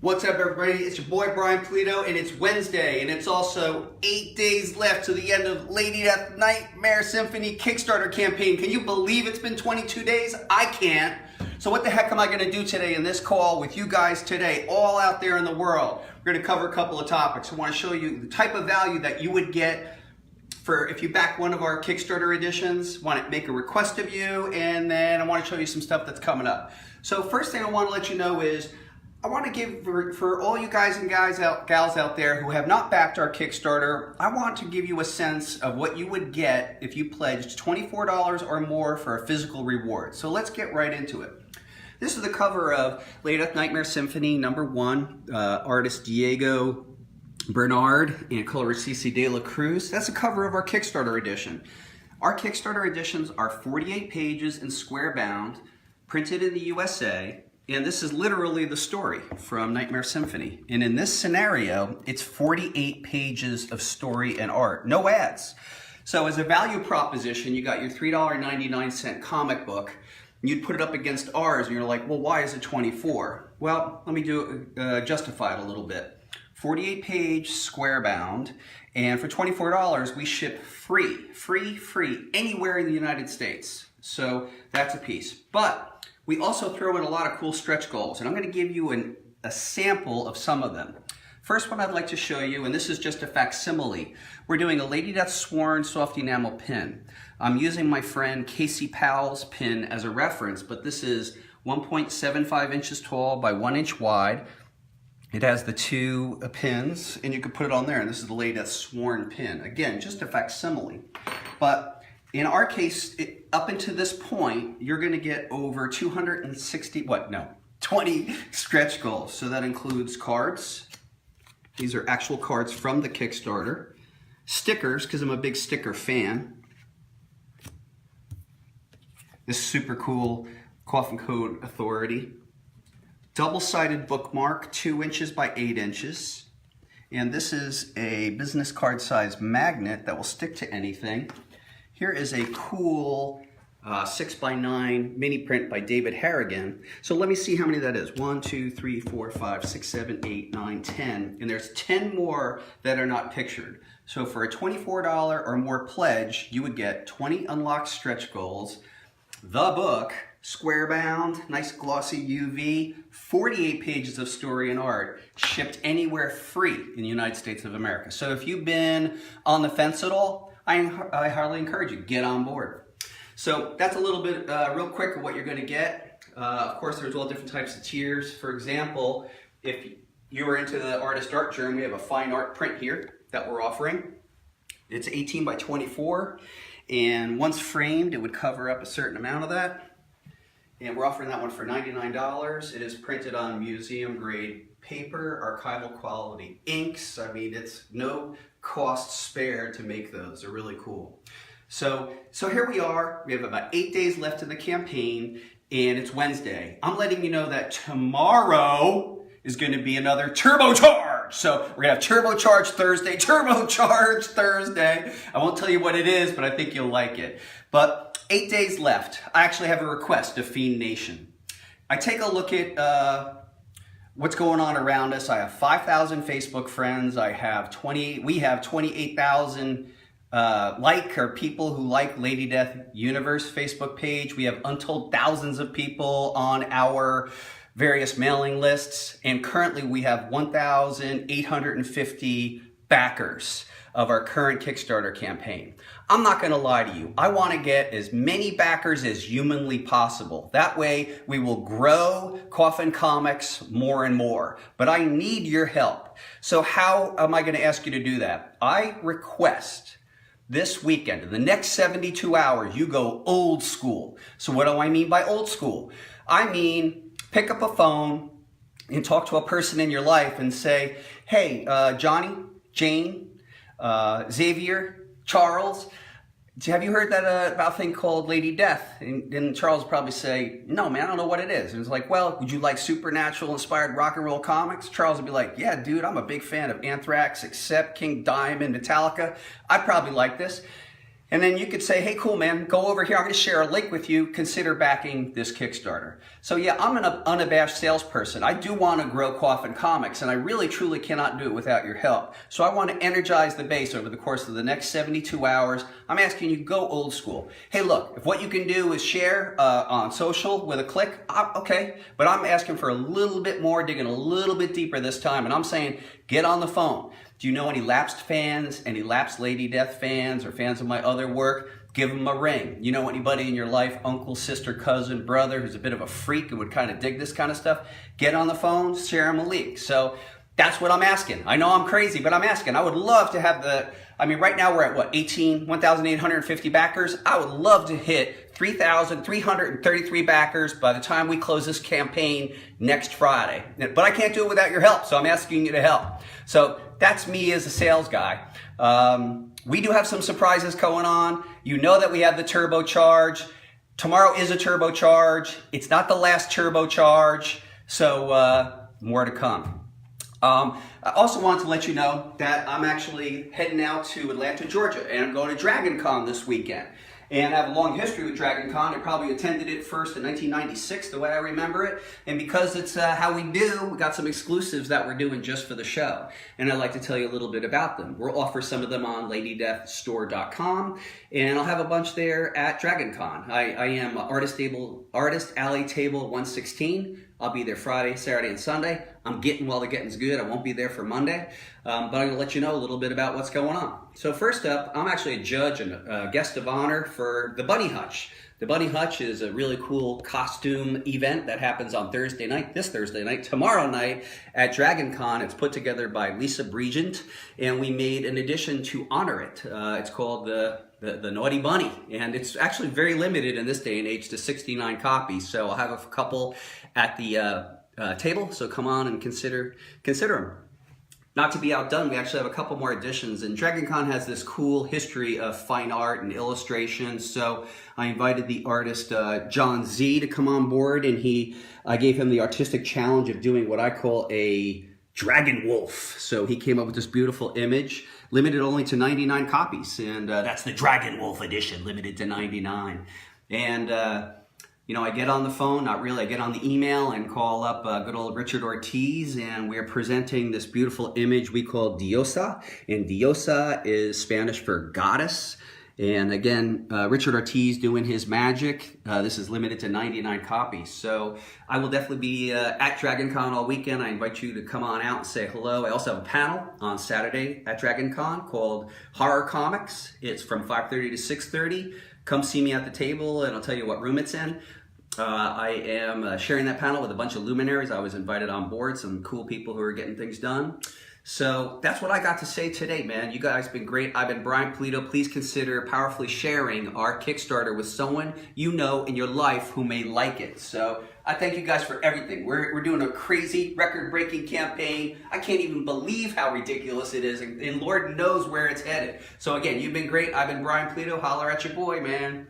What's up, everybody? It's your boy Brian Pulido, and it's Wednesday, and it's also 8 days left to the end of Lady Death Nightmare Symphony Kickstarter campaign. Can you believe it's been 22 days? I can't. So what the heck am I going to do today in this call with you guys today, all out there in the world? We're going to cover a couple of topics. I want to show you the type of value that you would get for if you back one of our Kickstarter editions. I want to make a request of you, and then I want to show you some stuff that's coming up. So first thing I want to let you know is I want to give, for all you guys and gals out there who have not backed our Kickstarter, I want to give you a sense of what you would get if you pledged $24 or more for a physical reward. So let's get right into it. This is the cover of Lady Death Nightmare Symphony #1, artist Diego Bernard and colorist Cece De La Cruz. That's the cover of our Kickstarter edition. Our Kickstarter editions are 48 pages and square bound, printed in the USA. And this is literally the story from Nightmare Symphony. And in this scenario, it's 48 pages of story and art, no ads. So as a value proposition, you got your $3.99 comic book, and you'd put it up against ours, and you're like, well, why is it 24? Well, let me justify it a little bit. 48 page square bound, and for $24, we ship free, anywhere in the United States. So that's a piece. But we also throw in a lot of cool stretch goals, and I'm going to give you a sample of some of them. First one I'd like to show you, and this is just a facsimile. We're doing a Lady Death Sworn soft enamel pin. I'm using my friend Casey Powell's pin as a reference, but this is 1.75 inches tall by 1 inch wide. It has the two pins, and you can put it on there, and this is the Lady Death Sworn pin. Again, just a facsimile. But in our case, up until this point, you're going to get over 20 stretch goals. So that includes cards. These are actual cards from the Kickstarter. Stickers, because I'm a big sticker fan. This super cool Coffin Code Authority. Double-sided bookmark, 2 inches by 8 inches. And this is a business card size magnet that will stick to anything. Here is a cool 6x9 mini print by David Harrigan. So let me see how many that is. 1, 2, 3, 4, 5, 6, 7, 8, 9, 10. And there's 10 more that are not pictured. So for a $24 or more pledge, you would get 20 unlocked stretch goals, the book, square bound, nice glossy UV, 48 pages of story and art, shipped anywhere free in the United States of America. So if you've been on the fence at all, I highly encourage you, get on board. So that's a little bit real quick of what you're going to get. Of course, there's all different types of tiers. For example, if you were into the artist art journey, we have a fine art print here that we're offering. It's 18 by 24, and once framed, it would cover up a certain amount of that. And we're offering that one for $99. It is printed on museum grade paper, archival quality inks. I mean, it's no cost spared to make those. They're really cool. So here we are. We have about 8 days left in the campaign, and it's Wednesday. I'm letting you know that tomorrow is going to be another turbocharge. So we're going to have turbocharge Thursday. I won't tell you what it is, but I think you'll like it. But 8 days left. I actually have a request of Fiend Nation. I take a look at what's going on around us. I have 5,000 Facebook friends. We have 28,000 people who like Lady Death Universe Facebook page. We have untold thousands of people on our various mailing lists. And currently we have 1,850 backers of our current Kickstarter campaign. I'm not going to lie to you. I want to get as many backers as humanly possible. That way we will grow Coffin Comics more and more. But I need your help. So how am I going to ask you to do that? I request this weekend, in the next 72 hours, you go old school. So what do I mean by old school? I mean, pick up a phone and talk to a person in your life and say, hey, Johnny, Jane, Xavier, Charles, have you heard that about thing called Lady Death? And Charles would probably say, no, man, I don't know what it is. And it's like, well, would you like supernatural inspired rock and roll comics? Charles would be like, yeah, dude, I'm a big fan of Anthrax, Accept, King Diamond, Metallica. I'd probably like this. And then you could say, hey, cool, man, go over here. I'm going to share a link with you. Consider backing this Kickstarter. So yeah, I'm an unabashed salesperson. I do want to grow Coffin Comics, and I really, truly cannot do it without your help. So I want to energize the base over the course of the next 72 hours. I'm asking you, go old school. Hey, look, if what you can do is share on social with a click, okay. But I'm asking for a little bit more, digging a little bit deeper this time. And I'm saying, get on the phone. Do you know any lapsed fans, any lapsed Lady Death fans, or fans of my other work? Give them a ring. You know anybody in your life, uncle, sister, cousin, brother, who's a bit of a freak and would kind of dig this kind of stuff? Get on the phone, share them a link. So that's what I'm asking. I know I'm crazy, but I'm asking. I would love to have right now we're at what, 1,850 backers. I would love to hit 3,333 backers by the time we close this campaign next Friday. But I can't do it without your help, so I'm asking you to help. So that's me as a sales guy. We do have some surprises going on. You know that we have the turbocharge. Tomorrow is a turbocharge. It's not the last turbocharge, so more to come. I also want to let you know that I'm actually heading out to Atlanta, Georgia, and I'm going to Dragon Con this weekend. And I have a long history with Dragon Con. I probably attended it first in 1996, the way I remember it. And because it's how we do, we got some exclusives that we're doing just for the show. And I'd like to tell you a little bit about them. We'll offer some of them on LadyDeathStore.com, and I'll have a bunch there at Dragon Con. I am Artist Alley Table 116. I'll be there Friday, Saturday, and Sunday. I'm getting while the getting's good. I won't be there for Monday, but I'm going to let you know a little bit about what's going on. So first up, I'm actually a judge and a guest of honor for the Bunny Hutch. The Bunny Hutch is a really cool costume event that happens on Thursday night, this Thursday night, tomorrow night at Dragon Con. It's put together by Lisa Bregent, and we made an edition to honor it. It's called the Naughty Bunny, and it's actually very limited in this day and age to 69 copies. So I'll have a couple at the table, so come on and consider them. Not to be outdone, we actually have a couple more editions, and Dragon Con has this cool history of fine art and illustration, so I invited the artist John Z to come on board, and I gave him the artistic challenge of doing what I call a dragon wolf. So he came up with this beautiful image, limited only to 99 copies, and that's the Dragon Wolf edition, limited to 99. And I get on the phone, not really, I get on the email and call up good old Richard Ortiz, and we're presenting this beautiful image we call Diosa, and Diosa is Spanish for goddess. And again, Richard Ortiz doing his magic. This is limited to 99 copies. So I will definitely be at Dragon Con all weekend. I invite you to come on out and say hello. I also have a panel on Saturday at Dragon Con called Horror Comics. It's from 5:30 to 6:30. Come see me at the table and I'll tell you what room it's in. I am sharing that panel with a bunch of luminaries. I was invited on board, some cool people who are getting things done. So that's what I got to say today, man. You guys have been great. I've been Brian Pulido. Please consider powerfully sharing our Kickstarter with someone you know in your life who may like it. So I thank you guys for everything. We're doing a crazy, record-breaking campaign. I can't even believe how ridiculous it is, and Lord knows where it's headed. So again, you've been great. I've been Brian Pulido. Holler at your boy, man.